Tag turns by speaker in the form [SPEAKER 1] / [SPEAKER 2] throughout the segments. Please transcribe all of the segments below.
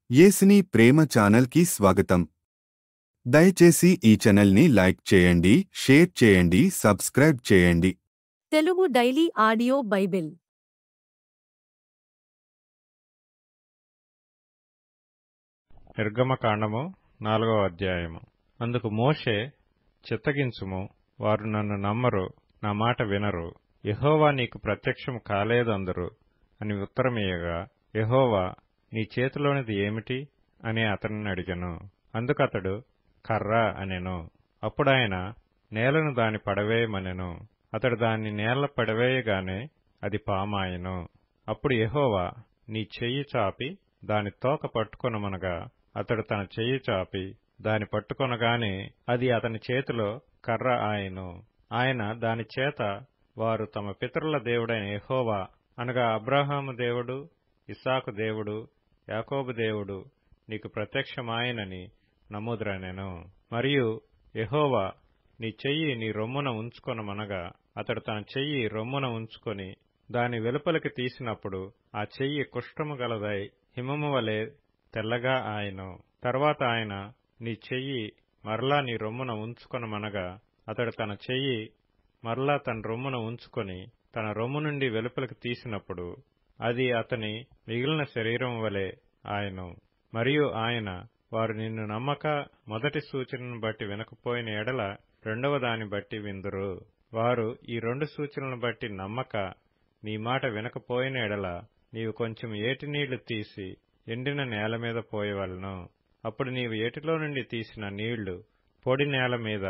[SPEAKER 1] యేసుని ప్రేమ ఛానల్కి స్వాగతం. దయచేసి ఈ ఛానల్ని లైక్ చేయండి, షేర్ చేయండి, సబ్స్క్రైబ్ చేయండి.
[SPEAKER 2] తెలుగు డైలీ ఆడియో బైబిల్
[SPEAKER 3] నిర్గమకాండము 4వ అధ్యాయము. అందుకు మోషే, చిత్తగించుము, వారు నన్ను నమ్మరు, నా మాట వినరు, యెహోవా నీకు ప్రత్యక్షము కాలేదందరు అని ఉత్తరమియ్యగా, యెహోవా, నీ చేతిలోనిది ఏమిటి అని అతనిని అడిగెను. అందుకతడు, కర్ర అనెను. అప్పుడాయన నేలను దాని పడవేయమనెను. అతడు దాన్ని నేల పడవేయగానే అది పామాయెను. అప్పుడు యెహోవా, నీ చెయ్యి చాపి దాని తోక పట్టుకొనమనగా, అతడు తన చెయ్యి చాపి దాని పట్టుకొనగానే అది అతని చేతిలో కర్ర ఆయెను. ఆయన దాని చేత, వారు తమ పితరుల దేవుడైన యెహోవా అనగా అబ్రాహాము దేవుడు, ఇస్సాకు దేవుడు, యాకోబు దేవుడు నీకు ప్రత్యక్షమాయెనని నమ్ముదురనెను. మరియు యెహోవా, నీ చెయ్యి నీ రొమ్మున ఉంచుకొనమనగా, అతడు తన చెయ్యి రొమ్మున ఉంచుకొని దాని వెలుపలికి తీసినప్పుడు ఆ చెయ్యి కుష్ఠము గలదై హిమము వలె తెల్లగా ఆయెను. తర్వాత ఆయన, నీ చెయ్యి మరలా నీ రొమ్మున ఉంచుకొనమనగా, అతడు తన చెయ్యి మరలా తన రొమ్మున ఉంచుకొని తన రొమ్ము నుండి వెలుపలికి తీసినప్పుడు అది అతని మిగిలిన శరీరం వలె ఆయెను. మరియు ఆయన, వారు నిన్ను నమ్మక మొదటి సూచనను బట్టి వినకపోయిన ఎడల రెండవ దాన్ని బట్టి విందురు. వారు ఈ 2 సూచనలను బట్టి నమ్మక నీ మాట వినకపోయిన ఎడల నీవు కొంచెం ఏటి నీళ్లు తీసి ఎండిన నేల మీద పోయవలెను. అప్పుడు నీవు ఏటిలో నుండి తీసిన నీళ్లు పొడి నేల మీద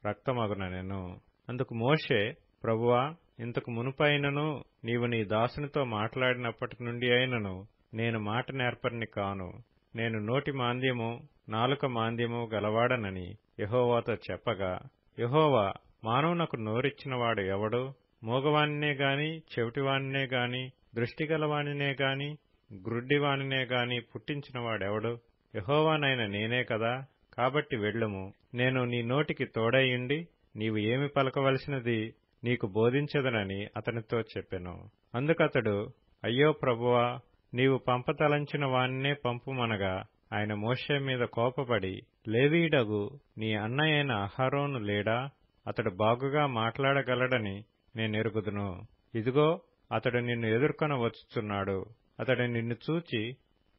[SPEAKER 3] రక్తమగుననెను. అందుకు మోషే, ప్రభువా, ఇంతకు మునుపైనను నీవు నీ దాసునితో మాట్లాడినప్పటి నుండి అయినను నేను మాట నేర్పరిని కాను. నేను నోటి మాంద్యము నాలుక మాంద్యము గలవాడనని యెహోవాతో చెప్పగా, యెహోవా, మానవునకు నోరిచ్చినవాడు ఎవడు? మూగవానినే గాని, చెవిటివానినే గాని, దృష్టిగలవానినే గాని, గ్రుడ్డివానినే గాని పుట్టించినవాడెవడు? యెహోవానైన నేనే కదా. కాబట్టి వెళ్ళుము, నేను నీ నోటికి తోడైయుండి నీవు ఏమి పలకవలసినది నీకు బోధించెదనని అతనితో చెప్పెను. అందుకతడు, అయ్యో ప్రభువా, నీవు పంపతలంచిన వానినే పంపుమనగా, ఆయన మోషే మీద కోపపడి, లేవీయుడగు నీ అన్నయైన అహరోను లేడా? అతడు బాగుగా మాట్లాడగలడని నేనెరుగుదును. ఇదిగో, అతడు నిన్ను ఎదుర్కొన వచ్చుచున్నాడు. అతడు నిన్ను చూచి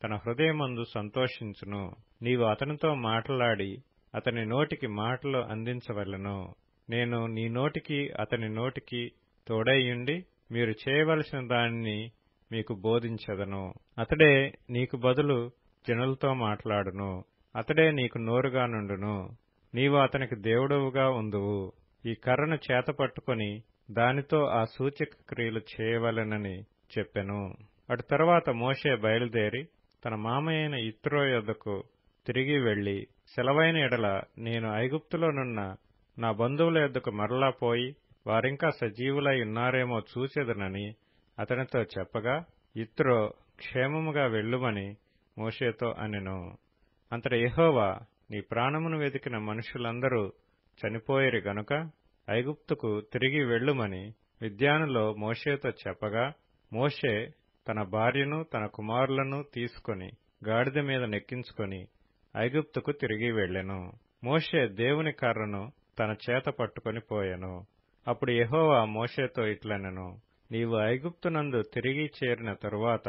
[SPEAKER 3] తన హృదయమందు సంతోషించును. నీవు అతనితో మాట్లాడి అతని నోటికి మాటలు అందించవలెను. నేను నీ నోటికి అతని నోటికి తోడైయుండి మీరు చేయవలసిన దానిని మీకు బోధించెదను. అతడే నీకు బదులు జనులతో మాట్లాడును. అతడే నీకు నోరుగా నుండును. నీవు అతనికి దేవుడవుగా ఉందువు. ఈ కర్రను చేతపట్టుకొని దానితో ఆ సూచక క్రియలు చేయవలెనని చెప్పెను. అటు తరువాత మోషే బయలుదేరి తన మామయ్యైన యిత్రో యొద్దకు తిరిగి వెళ్లి, సెలవైన ఎడల నేను ఐగుప్తులోనున్న నా బంధువుల యొద్దకు మరలా పోయి వారింకా సజీవులై ఉన్నారేమో చూచెదనని అతనితో చెప్పగా, యిత్రో క్షేమముగా వెళ్ళుమని మోషేతో అనెను. అంతట యెహోవా, నీ ప్రాణమును వెతికిన మనుషులందరూ చనిపోయిరి గనుక ఐగుప్తుకు తిరిగి వెళ్ళుమని మిద్యానులో మోషేతో చెప్పగా, మోషే తన భార్యను తన కుమారులను తీసుకొని గాడిద మీద నెక్కించుకొని ఐగుప్తుకు తిరిగి వెళ్ళెను. మోషే దేవుని కర్రను తన చేత పట్టుకొని పోయెను. అప్పుడు యెహోవా మోషేతో ఇట్లనెను, నీవు ఐగుప్తునందు తిరిగి చేరిన తరువాత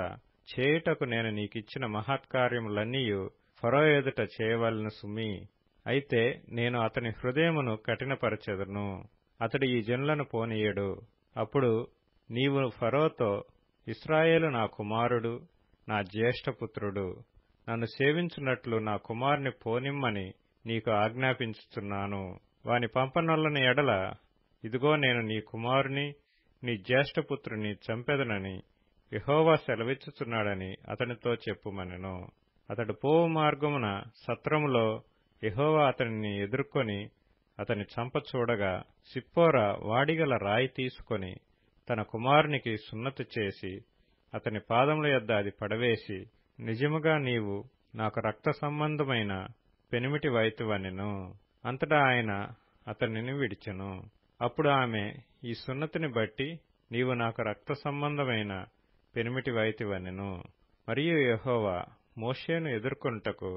[SPEAKER 3] చేయుటకు నేను నీకిచ్చిన మహత్కార్యములన్నీయు ఫరో ఎదుట చేయవలెను సుమీ. అయితే నేను అతని హృదయమును కఠినపరచెదను, అతడు ఈ జనులను పోనీయడు. అప్పుడు నీవు ఫరోతో, ఇశ్రాయేలు నా కుమారుడు, నా జ్యేష్ఠపుత్రుడు, నన్ను సేవించున్నట్లు నా కుమారుని పోనిమ్మని నీకు ఆజ్ఞాపించుచున్నాను. వాని పంపనొల్లని ఎడల, ఇదిగో నేను నీ కుమారుని నీ జ్యేష్ఠపుత్రుని చంపెదనని యెహోవా సెలవిచ్చుచున్నాడని అతనితో చెప్పుమనెను. అతడు పోవు మార్గమున సత్రములో యెహోవా అతనిని ఎదుర్కొని అతని చంప చూడగా, సిప్పోరా వాడిగల రాయి తీసుకొని తన కుమారునికి సున్నతి చేసి అతని పాదముల యొద్ద అది పడవేసి, నిజముగా నీవు నాకు రక్త సంబంధమైన పెనిమిటి వైతువనెను. అంతటా ఆయన అతనిని విడిచెను. అప్పుడు ఆమె, ఈ సున్నతిని బట్టి నీవు నాకు రక్త సంబంధమైన పెనిమిటి వైతివనెను. మరియు యెహోవా మోషేను ఎదుర్కొనుటకు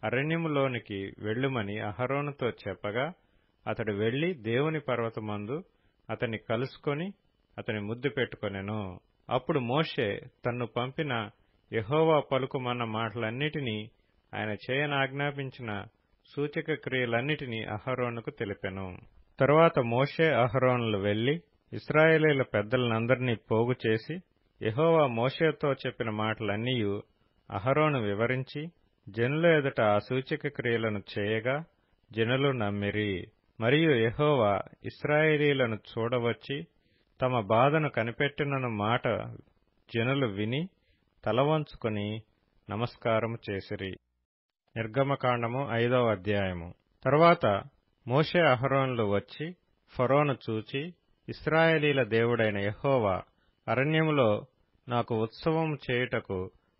[SPEAKER 3] అరణ్యములోనికి వెళ్ళుమని అహరోనుతో చెప్పగా, అతడు వెళ్లి దేవుని పర్వతమందు అతన్ని కలుసుకొని అతని ముద్దు పెట్టుకొనెను. అప్పుడు మోషే తన్ను పంపిన యెహోవా పలుకుమన్న మాటలన్నిటినీ, ఆయన చేయనాజ్ఞాపించిన సూచక క్రియలన్నిటినీ అహరోనుకు తెలిపెను. తరువాత మోషే అహరోనులు వెళ్లి ఇశ్రాయేలీయుల పెద్దలనందరినీ పోగు చేసి, యెహోవా మోషేతో చెప్పిన మాటలన్నీయు అహరోను వివరించి, జనుల ఎదుట ఆ సూచక క్రియలను చేయగా జనులు నమ్మిరి. మరియు యెహోవా ఇశ్రాయేలీయులను చూడవచ్చి తమ బాధను కనిపెట్టినను మాట జనులు విని తలవంచుకొని నమస్కారము చేసిరి. నిర్గమకాండము 5వ అధ్యాయము. తరువాత మోషే అహరోనులు వచ్చి ఫరోను చూచి, ఇశ్రాయేలీల దేవుడైన యెహోవా అరణ్యములో నాకు ఉత్సవము చేయుటకు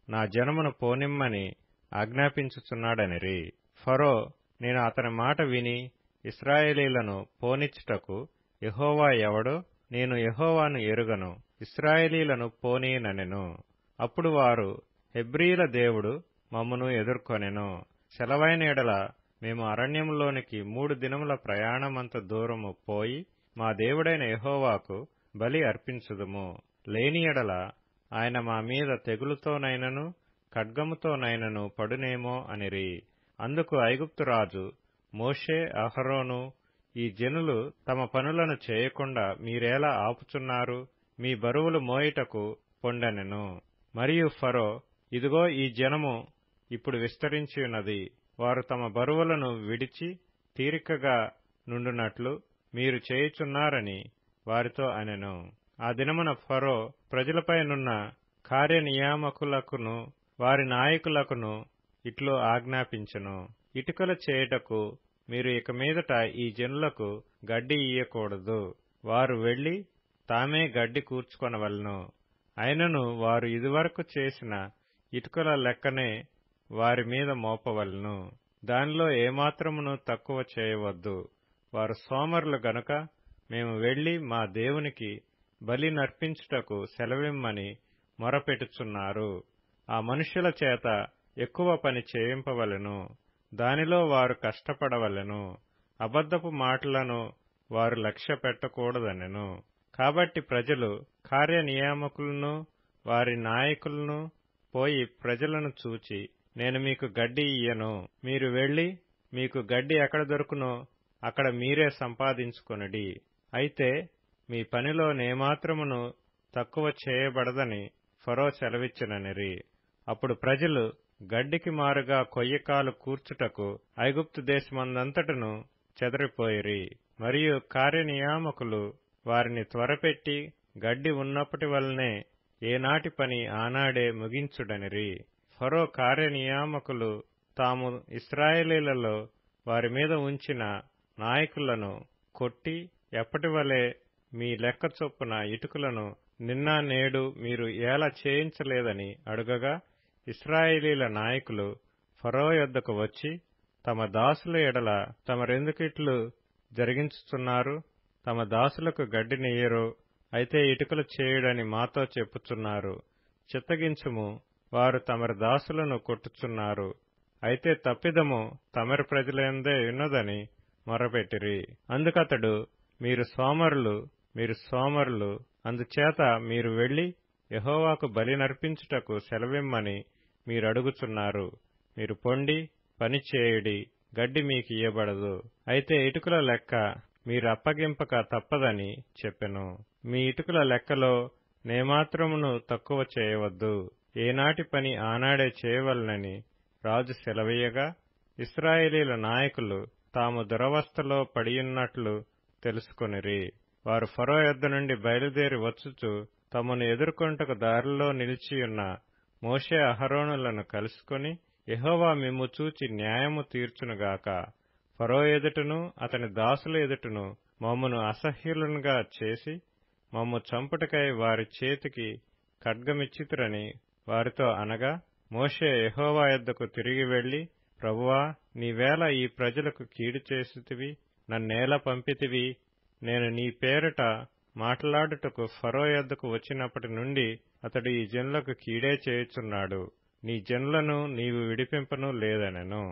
[SPEAKER 3] నా జనమును పోనిమ్మని ఆజ్ఞాపించుచున్నాడనిరి. ఫరో, నేను అతని మాట విని ఇశ్రాయేలీలను పోనిచ్చుటకు యెహోవా ఎవడో నేను యెహోవాను ఎరుగను, ఇశ్రాయేలీలను పోనీయనెను. అప్పుడు వారు, హెబ్రీల దేవుడు మమ్మును ఎదుర్కొనెను, సెలవైన ఎడల మేము అరణ్యములోనికి 3 దినముల ప్రయాణమంత దూరము పోయి మా దేవుడైన యెహోవాకు బలి అర్పించుదుము, లేని ఎడల ఆయన మా మీద తెగులుతోనైనను ఖడ్గముతోనైనను పడునేమో అనిరి. అందుకు ఐగుప్తు రాజు, మోషే, అహరోను, ఈ జనులు తమ పనులను చేయకుండా మీరేలా ఆపుచున్నారు? మీ బరువులు మోయుటకు పొండెనెను. మరియు ఫరో, ఇదిగో ఈ జనము ఇప్పుడు విస్తరించియున్నది, వారు తమ బరువులను విడిచి తీరికగా నుండునట్లు మీరు చేయుచున్నారని వారితో అనెను. ఆ దినమున ఫరో ప్రజలపైనున్న కార్యనియామకులకును వారి నాయకులకును ఇట్లు ఆజ్ఞాపించెను, ఇటుకలు చేయుటకు మీరు ఇక మీదట ఈ జనులకు గడ్డి ఇయ్యకూడదు. వారు వెళ్లి తామే గడ్డి కూర్చుకొనవలెను. అయినను వారు ఇదివరకు చేసిన ఇటుకల లెక్కనే వారి మీద మోపవలెను. దానిలో ఏమాత్రమును తక్కువ చేయవద్దు. వారు సోమరులు గనుక మేము వెళ్లి మా దేవునికి బలి నర్పించుటకు సెలవిమ్మని మొరపెట్టుచున్నారు. ఆ మనుష్యుల చేత ఎక్కువ పని చేయింపవలెను. దానిలో వారు కష్టపడవలెను. అబద్ధపు మాటలను వారు లక్ష్య పెట్టకూడదనెను. కాబట్టి ప్రజలు కార్యనియామకులను వారి నాయకులను పోయి ప్రజలను చూచి, నేను మీకు గడ్డి ఇయ్యను, మీరు వెళ్లి మీకు గడ్డి ఎక్కడ దొరుకునో అక్కడ మీరే సంపాదించుకొనుడి. అయితే మీ పనిలో నేమాత్రమును తక్కువ చేయబడదని ఫరో సెలవిచ్చెననిరి. అప్పుడు ప్రజలు గడ్డికి మారుగా కొయ్యకాలు కూర్చుటకు ఐగుప్తు దేశమందంతటను చెదరిపోయిరి. మరియు కార్యనియామకులు వారిని త్వరపెట్టి గడ్డి ఉన్నప్పటి వలనే ఏనాటి పని ఆనాడే ముగించుడనిరి. ఫరో కార్యనియామకులు తాము ఇశ్రాయేలీలలో వారి మీద ఉంచిన నాయకులను కొట్టి, ఎప్పటివలే మీ లెక్క చొప్పున ఇటుకలను నిన్న నేడు మీరు ఏలా చేయించలేదని అడుగగా, ఇశ్రాయేలీల నాయకులు ఫరో యొద్దకు వచ్చి, తమ దాసుల ఎడల తమరెందుకిట్లు జరిగించుచున్నారు? తమ దాసులకు గడ్డినియ్యరు, అయితే ఇటుకలు చేయుడని మాతో చెప్పుచున్నారు. చిత్తగించుము, వారు తమరి దాసులను కొట్టుచున్నారు. అయితే తప్పిదము తమరి ప్రజలందే ఉన్నదని మొరపెట్టిరి. అందుకతడు, మీరు సోమరులు, అందుచేత మీరు వెళ్లి యెహోవాకు బలి నర్పించుటకు సెలవిమ్మని మీరడుగుచున్నారు. మీరు పొండి పని చేయుడి, గడ్డి మీకియ్యబడదు. అయితే ఇటుకల లెక్క మీరప్పగింపక తప్పదని చెప్పెను. మీ ఇటుకల లెక్కలో నేమాత్రమును తక్కువ చేయవద్దు. ఏనాటి పని ఆనాడే చేయవలనని రాజు సెలవీయగా, ఇశ్రాయేలీల నాయకులు తాము దురవస్థలో పడియున్నట్లు తెలుసుకొనిరి. వారు ఫరో యొద్ద నుండి బయలుదేరి వచ్చుచు తమను ఎదుర్కొంటకు దారిలో నిలిచియున్న మోషే అహరోనులను కలుసుకొని, యెహోవా మిమ్ము చూచి న్యాయము తీర్చునుగాక. ఫరో ఎదుటను అతని దాసుల ఎదుటను మమ్మును అసహ్యులనుగా చేసి మమ్ము చంపుటకై వారి చేతికి ఖడ్గమిచ్చితురని వారితో అనగా, మోషే యెహోవా యొద్దకు తిరిగి వెళ్లి, ప్రభువా, నీవేళ ఈ ప్రజలకు కీడు చేసితివి? నన్నేల పంపితివి? నేను నీ పేరిట మాట్లాడుటకు ఫరో యొద్దకు వచ్చినప్పటి నుండి అతడు ఈ జనులకు కీడే చేయుచున్నాడు. నీ జనులను నీవు విడిపింపను లేదనెను.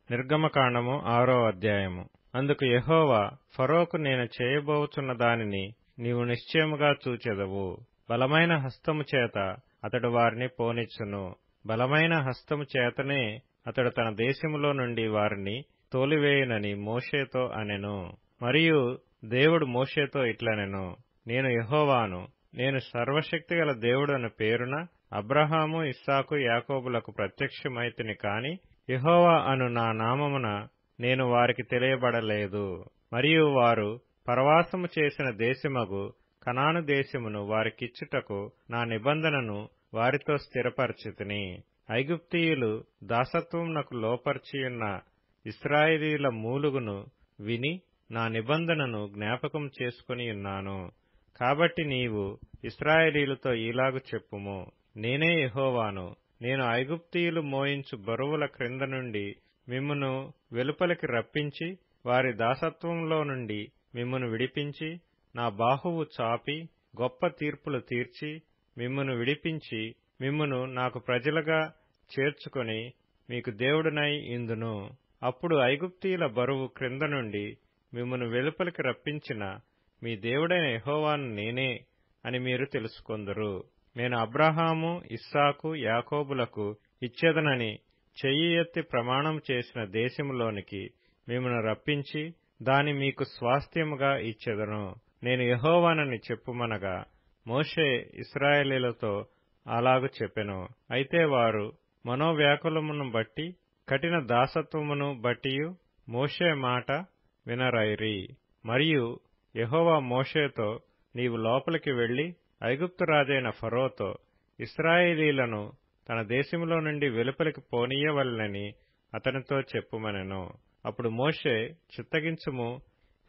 [SPEAKER 3] నిర్గమకాండము 6వ అధ్యాయము. అందుకు యెహోవా, ఫరోకు నేను చేయబోచున్న దానిని నీవు నిశ్చయముగా చూచెదవు. బలమైన హస్తము చేత అతడు వారిని పోనిచ్చును. బలమైన హస్తము చేతనే అతడు తన దేశములో నుండి వారిని తోలివేయునని మోషేతో అనెను. మరియు దేవుడు మోషేతో ఇట్లనెను, నేను యెహోవాను. నేను సర్వశక్తిగల దేవుడను పేరున అబ్రహాము, ఇస్సాకు, యాకోబులకు ప్రత్యక్షమైతిని కాని యెహోవా అను నా నామమున నేను వారికి తెలియబడలేదు. మరియు వారు పరవాసము చేసిన దేశమగు కనాను దేశమును వారికిచ్చుటకు నా నిబంధనను వారితో స్థిరపరచితిని. ఐగుప్తీయులు దాసత్వమునకు లోపర్చియున్న ఇశ్రాయేలీయుల మూలుగును విని నా నిబంధనను జ్ఞాపకం చేసుకొనియున్నాను. కాబట్టి నీవు ఇశ్రాయేలీయులతో ఈలాగు చెప్పుము, నేనే యెహోవాను. నేను ఐగుప్తీయులు మోయించు బరువుల క్రింద నుండి మిమ్మును వెలుపలికి రప్పించి వారి దాసత్వంలో నుండి మిమ్మును విడిపించి నా బాహువు చాపి గొప్ప తీర్పులు తీర్చి మిమ్మును విడిపించి మిమ్మును నాకు ప్రజలుగా చేర్చుకొని మీకు దేవుడనై ఇందును. అప్పుడు ఐగుప్తీయుల బరువు క్రింద నుండి మిమ్మును వెలుపలికి రప్పించిన మీ దేవుడైన యెహోవాను నేనే అని మీరు తెలుసుకొందురు. నేను అబ్రహాము, ఇస్సాకు, యాకోబులకు ఇచ్చేదనని చెయ్యి ఎత్తి ప్రమాణం చేసిన దేశములోనికి మిమ్మును రప్పించి దాని మీకు స్వాస్థ్యముగా ఇచ్చెదను. నేను యెహోవానని చెప్పుమనగా మోషే ఇశ్రాయేలీయులతో అలాగు చెప్పెను. అయితే వారు మనోవ్యాకులమును బట్టి కఠిన దాసత్వమును బట్టియు మోషే మాట వినరైరి. మరియు యెహోవా మోషేతో, నీవు లోపలికి వెళ్లి ఐగుప్తు రాజైన ఫరోతో ఇశ్రాయేలీయులను తన దేశములో నుండి వెలుపలికి పోనీయవలెనని అతనితో చెప్పుమనెను. అప్పుడు మోషే, చిత్తగించుము,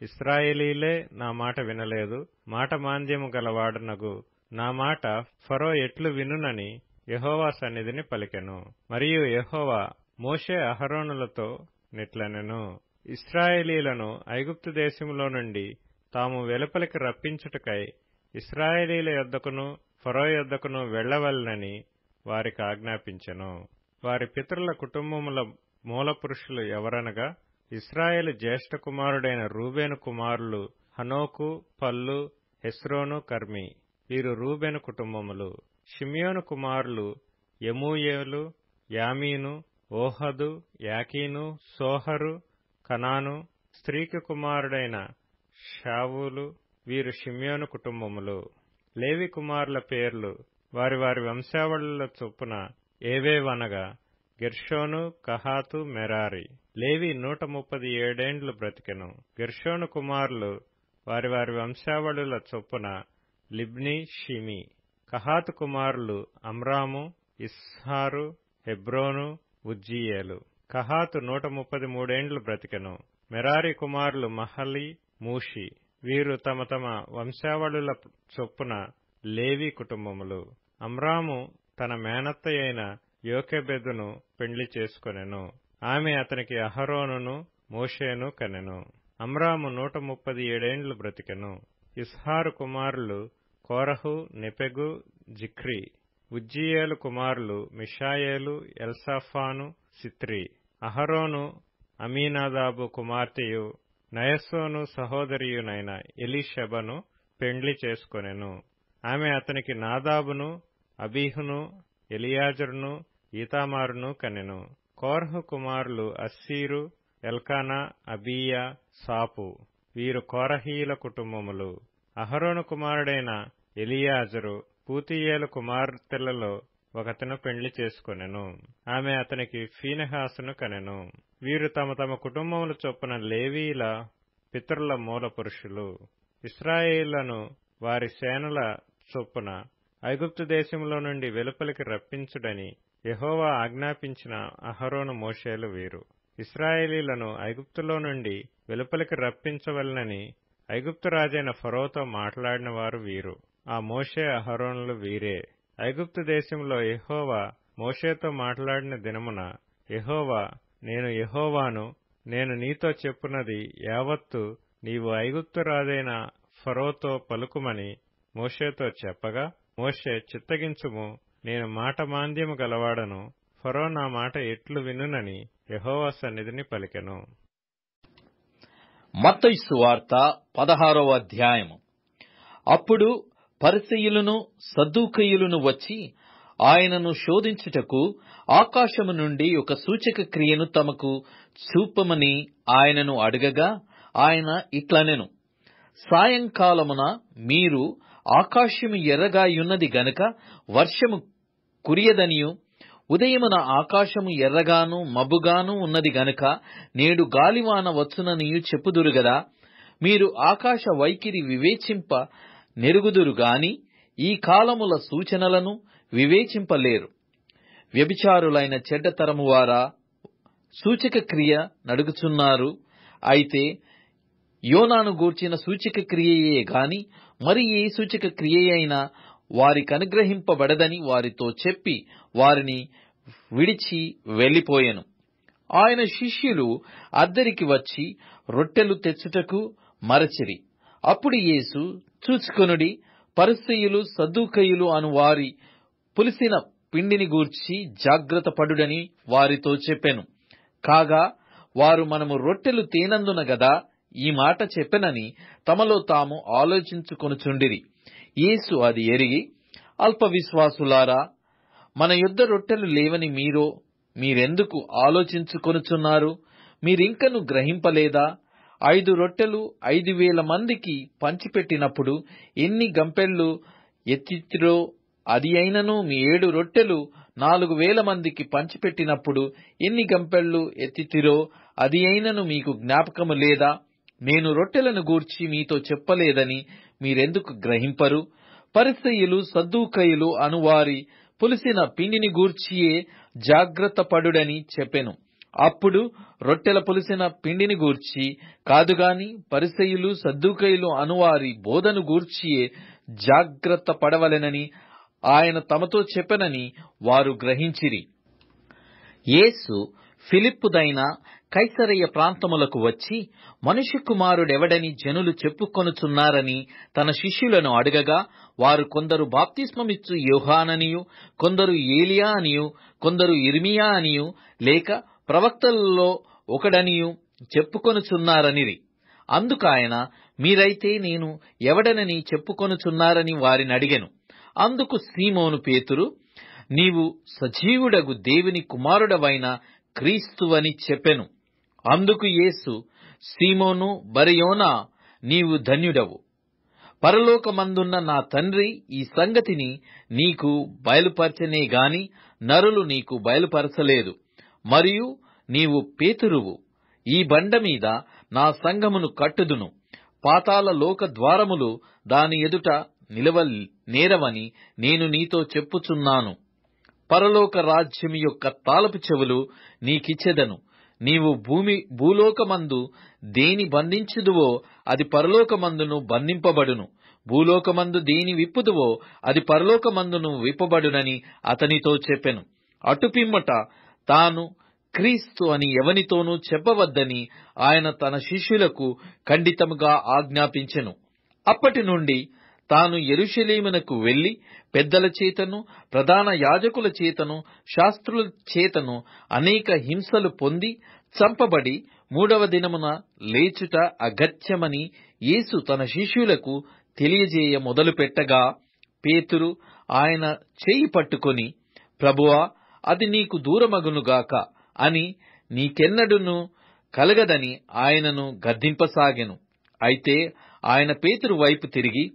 [SPEAKER 3] ఇశ్రాయేలీయులే నా మాట వినలేదు, మాట మాంద్యము గలవాడనగు నా మాట ఫరో ఎట్లు వినునని యెహోవా సన్నిధిని పలికెను. మరియు యెహోవా మోషే అహరోనులతో నిట్లనెను, ఇశ్రాయేలీయులను ఐగుప్తు దేశములో నుండి తాము వెలుపలికి రప్పించుటకై ఇశ్రాయేలీయుల యొద్దకును ఫరో యొద్దకును వెళ్లవలెనని వారికి ఆజ్ఞాపించెను. వారి పితరుల కుటుంబముల మూలపురుషులు ఎవరనగా ఇశ్రాయేలు జ్యేష్ఠ కుమారుడైన రూబేను కుమారులు హనోకు, పల్లు, హెస్రోను, కర్మి. వీరు రూబేను కుటుంబములు. షిమ్యోను కుమారులు యెమూయేలు, యామీను, ఓహదు, యాకీను, సోహరు, కనాను. స్త్రీకి కుమారుడైన షావూలు. వీరు షిమ్యోను కుటుంబములు. లేవి కుమారుల పేర్లు వారి వారి వంశావళుల చొప్పున ఏవేవనగా గెర్షోను, కహాతు, మెరారి. లేవి 137 ఏండ్లు బ్రతికెను. గెర్షోను కుమారులు వారి వారి వంశావళుల చొప్పున లిబ్ని, షిమి. కహాతు కుమారులు అమ్రాము, ఇస్హారు, హెబ్రోను, ఉజ్జీయేలు. కహాతు 133 ఏండ్లు బ్రతికెను. మెరారి కుమారులు మహలి, మూషి. వీరు తమ తమ వంశావళుల చొప్పున లేవి కుటుంబములు. అమ్రాము తన మేనత్తయైన యోకెబెదును పెండ్లి చేసుకొనెను. ఆమె అతనికి అహరోనును మోషేను కనెను. అమ్రాము 137 ఏండ్లు బ్రతికెను. ఇస్హారు కుమారులు కోరహు, నెపెగు, జిఖ్రి. ఉజ్జీయేలు కుమారులు మిషాయేలు, ఎల్సాఫాను, సిత్రి. అహరోను అమీనాదాబు కుమార్తెయు నయస్సోను సహోదరియునైన ఎలీషబను పెండ్లి చేసుకొనెను. ఆమె అతనికి నాదాబును, అబీహును, ఎలియాజరును, ఈతామారును కనెను. కోరహు కుమారులు అస్సీరు, ఎల్కానా, అబీయా, సాపు. వీరు కోరహీయుల కుటుంబములు. అహరోను కుమారుడైన ఎలియాజరు పూతీయేలు కుమార్తెలలో ఒకతను పెండ్లి చేసుకొనెను. ఆమె అతనికి ఫీనెహాసును కనెను. వీరు తమ తమ కుటుంబముల చొప్పున లేవీల పితరుల మూల పురుషులు. ఇశ్రాయేలులను వారి సేనల చొప్పున ఐగుప్తు దేశంలో నుండి వెలుపలికి రప్పించుడని యెహోవా ఆజ్ఞాపించిన అహరోను, మోషేలు వీరు. ఇశ్రాయేలీయులను ఐగుప్తులో నుండి వెలుపలికి రప్పించవలెనని ఐగుప్తు రాజైన ఫరోతో మాట్లాడిన వారు వీరు. ఆ మోషే, అహరోనులు వీరే. ఐగుప్తు దేశంలో యెహోవా మోషేతో మాట్లాడిన దినమున యెహోవా, నేను యెహోవాను, నేను నీతో చెప్పున్నది యావత్తు నీవు ఐగుప్తు రాజైన ఫరోతో పలుకుమని మోషేతో చెప్పగా, మోషే, చిత్తగించుము, నేను మాట మాంద్యము గలవాడను, ఫరో నా మాట ఎట్లు వినునని యెహోవా సన్నిధిని పలికెను.
[SPEAKER 4] మత్తయి సువార్త 16వ అధ్యాయము. అప్పుడు పరిసయ్యులను సద్దూకయ్యులను వచ్చి ఆయనను శోధించుటకు ఆకాశము నుండి ఒక సూచక క్రియను తమకు చూపమని ఆయనను అడగగా, ఆయన ఇట్లనెను: సాయంకాలమున మీరు ఆకాశము ఎర్రగాయున్నది గనుక వర్షము కురియదనియు, ఉదయమున ఆకాశము ఎర్రగాను మబ్బుగాను ఉన్నది గనుక నేడు గాలివాన వచ్చుననియు చెప్పుదురు గదా. మీరు ఆకాశ వైఖరి వివేచింప నెరుగుదురు గాని ఈ కాలముల సూచనలను వివేచింపలేరు. వ్యభిచారులైన చెడ్డతరము వారా, సూచక క్రియ నడుగుచున్నారు. అయితే యోనాను గూర్చిన సూచక క్రియయే గాని మరి ఏ సూచక క్రియైనా వారికి అనుగ్రహింపబడదని వారితో చెప్పి వారిని విడిచి వెళ్లిపోయెను. ఆయన శిష్యులు అద్దరికి వచ్చి రొట్టెలు తెచ్చుటకు మరచిరి. అప్పుడు యేసు, చూచుకొనుడి, పరిసయ్యులు సద్దూకయ్యులు అను వారి పులిసిన పిండిని గూర్చి జాగ్రత్త పడుడని వారితో చెప్పెను. కాగా వారు మనము రొట్టెలు తేనందున గదా ఈ మాట చెప్పెనని తమలో తాము ఆలోచించుకొనుచుండిరి. యేసు అది ఎరిగి, అల్ప విశ్వాసులారా, మన యొద్ద రొట్టెలు లేవని మీరెందుకు ఆలోచించుకొనుచున్నారు? మీరింకను గ్రహింపలేదా? 5 రొట్టెలు 5,000 మందికి పంచిపెట్టినప్పుడు ఎన్ని గంపెళ్ళు ఎత్తితిరో, అది అయినను మీ 7 రొట్టెలు 4,000 మందికి పంచిపెట్టినప్పుడు ఎన్ని గంపెళ్ళు ఎత్తితిరో, అది అయినను మీకు జ్ఞాపకము లేదా? నేను రొట్టెలను గూర్చి మీతో చెప్పలేదని మీరెందుకు గ్రహింపరు? పరిసయ్యులు సద్దూకయ్యులు అనువారి పులిసిన పిండిని గూర్చియే జాగ్రత్త పడుడని చెప్పెను. అప్పుడు రొట్టెల పులిసిన పిండిని గూర్చి కాదుగాని పరిసయ్యులు సద్దూకయ్యులు అనువారి బోధను గూర్చియే జాగ్రత్త పడవలెనని ఆయన తమతో చెప్పెనని వారు గ్రహించిరి. యేసు ఫిలిప్పుదైన కైసరయ్య ప్రాంతములకు వచ్చి మనుష్య కుమారుడెవడని జనులు చెప్పుకొనుచున్నారని తన శిష్యులను అడగగా, వారు కొందరు బాప్తిస్మమిచ్చు యోహాననియు, కొందరు ఏలియా అనియు, కొందరు ఇర్మియా అనియు, లేక ప్రవక్తలలో ఒకడనియు చెప్పుకొనుచున్నారనిరి. అందుకాయన, మీరైతే నేను ఎవడనని చెప్పుకొనుచున్నారని వారిని అడిగెను. అందుకు సీమోను పేతురు, నీవు సజీవుడగు దేవుని కుమారుడవైన క్రీస్తువని చెప్పెను. అందుకు యేసు, సీమోను బరయోనా, నీవు ధన్యుడవు. పరలోకమందున్న నా తండ్రి ఈ సంగతిని నీకు బయలుపరచనే గాని నరులు నీకు బయలుపరచలేదు. మరియు నీవు పేతురువు, ఈ బండ మీద నా సంఘమును కట్టుదును. పాతాళ లోక ద్వారములు దాని ఎదుట నిలవనేరవని నేను నీతో చెప్పుచున్నాను. పరలోక రాజ్యము యొక్క తాళపు చెవులు నీకిచ్చెదను. నీవు భూలోకమందు దేని బంధించుదువో అది పరలోకమందును బంధింపబడును, భూలోకమందు దేని విప్పుదువో అది పరలోకమందును విప్పబడునని అతనితో చెప్పెను. అటుపిమ్మట తాను క్రీస్తు అని ఎవనితోనూ చెప్పవద్దని ఆయన తన శిష్యులకు ఖండితముగా ఆజ్ఞాపించెను. అప్పటి నుండి తాను యెరూషలేమునకు వెళ్లి పెద్దల చేతను ప్రధాన యాజకుల చేతను శాస్త్రుల చేతను అనేక హింసలు పొంది చంపబడి 3వ దినమున లేచుట అగత్యమని యేసు తన శిష్యులకు తెలియజేయ మొదలుపెట్టగా, పేతురు ఆయన చేయి పట్టుకొని, ప్రభువా, అది నీకు దూరమగునుగాక అని నీకెన్నడును కలగదని ఆయనను గద్దింపసాగెను. అయితే ఆయన పేతురు వైపు తిరిగి,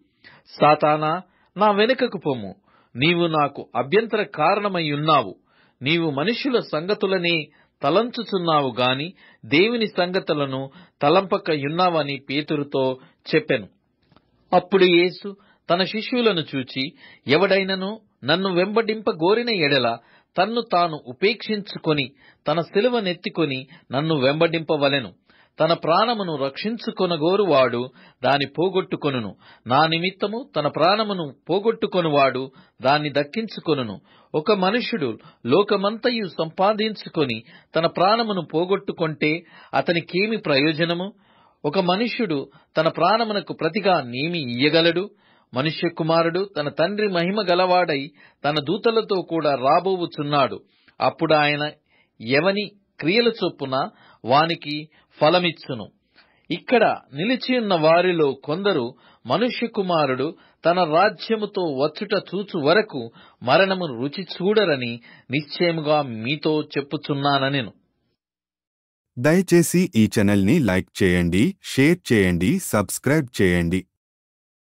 [SPEAKER 4] సాతానా, నా వెనుకకు పొమ్ము, నీవు నాకు అభ్యంతర కారణమయ్యున్నావు. నీవు మనుష్యుల సంగతులనే తలంచుచున్నావు గాని దేవుని సంగతులను తలంపకయున్నావని పేతురుతో చెప్పెను. అప్పుడు యేసు తన శిష్యులను చూచి, ఎవడైనను నన్ను వెంబడింపగోరిన ఎడల తన్ను తాను ఉపేక్షించుకొని తన సిలువనెత్తికొని నన్ను వెంబడింపవలెను. తన ప్రాణమును రక్షించుకొనగోరువాడు దాని పోగొట్టుకొనును. నా నిమిత్తము తన ప్రాణమును పోగొట్టుకొనువాడు దాన్ని దక్కించుకొనును. ఒక మనుష్యుడు లోకమంతయు సంపాదించుకొని తన ప్రాణమును పోగొట్టుకొంటే అతనికేమి ప్రయోజనము? ఒక మనుష్యుడు తన ప్రాణమునకు ప్రతిగా నేమి ఇయ్యగలడు? మనుష్య కుమారుడు తన తండ్రి మహిమ గలవాడై తన దూతలతో కూడా రాబోవుచున్నాడు. అప్పుడు ఆయన ఎవని క్రియల చొప్పున వానికి ఫలమిచ్చును. ఇక్కడ నిలిచియున్న వారిలో కొందరు మనుష్య కుమారుడు తన రాజ్యముతో వచ్చుట చూచు వరకు మరణమును రుచి చూడరని నిశ్చయముగా మీతో చెప్పుచున్నానెను.
[SPEAKER 1] దయచేసి ఈ ఛానల్ని లైక్ చేయండి, షేర్ చేయండి, సబ్స్క్రైబ్ చేయండి.